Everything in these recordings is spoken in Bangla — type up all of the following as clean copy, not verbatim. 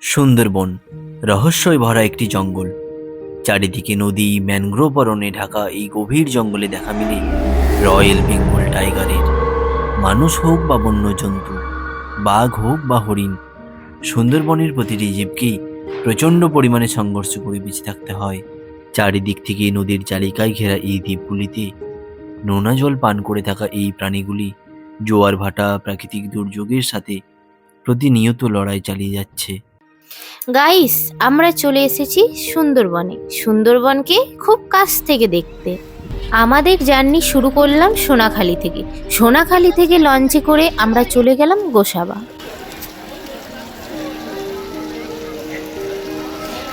সুন্দরবন রহস্যই ভরা একটি জঙ্গল। চারিদিকে নদী, ম্যানগ্রোভ অরণ্যে ঢাকা এই গভীর জঙ্গলে দেখা মিলে রয়্যাল বেঙ্গল টাইগারের। মানুষ হোক বা বন্যজন্তু, বাঘ হোক বা হরিণ, সুন্দরবনের প্রতিটি জীবকেই প্রচণ্ড পরিমাণে সংঘর্ষ করে বেঁচে থাকতে হয়। চারিদিক থেকে নদীর চালিকায় ঘেরা এই দ্বীপগুলিতে নোনা জল পান করে থাকা এই প্রাণীগুলি জোয়ার ভাটা, প্রাকৃতিক দুর্যোগের সাথে প্রতিনিয়ত লড়াই চালিয়ে যাচ্ছে। গাইস, আমরা চলে এসেছি সুন্দরবনে। সুন্দরবনকে খুব কাছ থেকে দেখতে আমাদের জার্নি শুরু করলাম সোনাখালি থেকে। সোনাখালি থেকে লঞ্চে করে আমরা চলে গেলাম গোসাবা।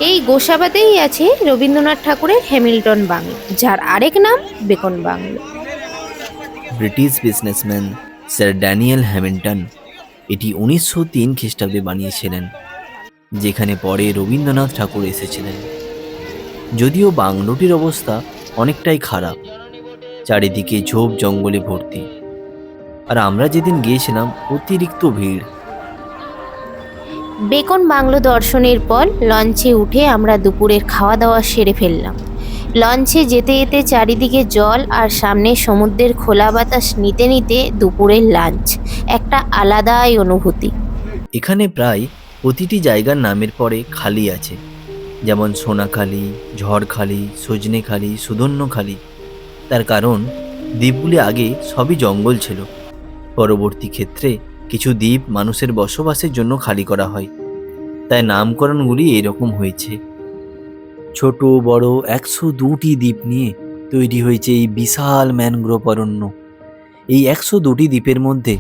এই গোসাবাতেই আছে রবীন্দ্রনাথ ঠাকুরের হ্যামিল্টন বাংলো, যার আরেক নাম beacon bungalow. British businessman sir Daniel Hamilton এটি 1903 খ্রিস্টাব্দে বানিয়েছিলেন, যেখানে পরে রবীন্দ্রনাথ ঠাকুর এসেছিলেন। যদিও বাংলোটির অবস্থা অনেকটাই খারাপ, চারিদিকে ঝোপ জঙ্গলে ভর্তি, আর আমরা যেদিন গিয়েছিলাম অতিরিক্ত ভিড়। বেকন বাংলো দর্শনের পর লঞ্চে উঠে আমরা দুপুরের খাওয়া দাওয়া সেরে ফেললাম। লঞ্চে যেতে যেতে চারিদিকে জল আর সামনে সমুদ্রের খোলা বাতাস নিতে নিতে দুপুরের লাঞ্চ একটা আলাদাই অনুভূতি। এখানে প্রায় প্রতিটি জায়গার নামের পরে খালি আছে, যেমন সোনাখালি, ঝড়খালি, সজনেখালি, সুধন্যখালি। তার কারণ দ্বীপগুলি আগে সবই জঙ্গল ছিল। পরবর্তী ক্ষেত্রে কিছু দ্বীপ মানুষের বসবাসের জন্য খালি করা হয়, তাই নামকরণগুলি এরকম হয়েছে। ছোট বড় 102টি দ্বীপ নিয়ে তৈরি হয়েছে এই বিশাল ম্যানগ্রোভ অরণ্য। এই 102টি দ্বীপের মধ্যে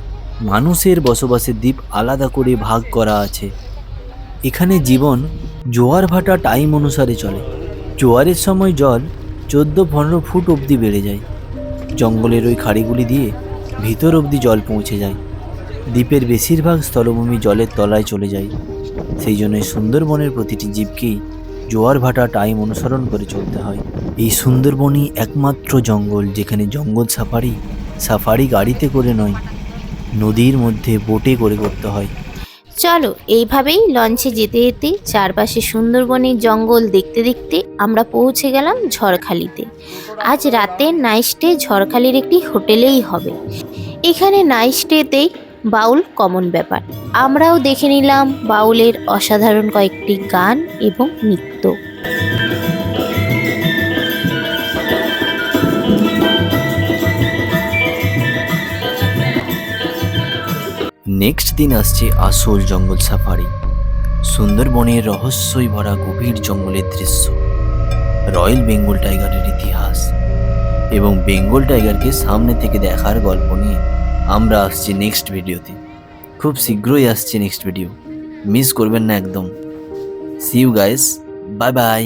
মানুষের বসবাসের দ্বীপ আলাদা করে ভাগ করা আছে। এখানে জীবন জোয়ার ভাটা টাইম অনুসারে চলে। জোয়ারের সময় জল 14-15 ফুট অবধি বেড়ে যায়। জঙ্গলের ওই খাড়িগুলি দিয়ে ভিতর অবধি জল পৌঁছে যায়। দ্বীপের বেশিরভাগ স্থলভূমি জলের তলায় চলে যায়। সেই জন্য সুন্দরবনের প্রতিটি জীবকেই জোয়ার ভাটা টাইম অনুসরণ করে চলতে হয়। এই সুন্দরবনই একমাত্র জঙ্গল যেখানে জঙ্গল সাফারি গাড়িতে করে নয়, নদীর মধ্যে বোটে করে করতে হয়। চলো, এইভাবেই লঞ্চে যেতে যেতে চারপাশে সুন্দরবনের জঙ্গল দেখতে দেখতে আমরা পৌঁছে গেলাম ঝড়খালিতে। আজ রাতে নাইট স্টে ঝড়খালির একটি হোটেলেই হবে। এখানে নাইট স্টেতেই বাউল কমন ব্যাপার। আমরাও দেখে নিলাম বাউলের অসাধারণ কয়েকটি গান এবং নৃত্য। নেক্সট দিন আসছে আসল জঙ্গল সাফারি। সুন্দরবনের রহস্যই ভরা গভীর জঙ্গলের দৃশ্য, রয়্যাল বেঙ্গল টাইগারের ইতিহাস এবং বেঙ্গল টাইগারকে সামনে থেকে দেখার গল্প নিয়ে আমরা আসছি নেক্সট ভিডিওতে। খুব শীঘ্রই আসছে নেক্সট ভিডিও, মিস করবেন না একদম। See you guys, bye by.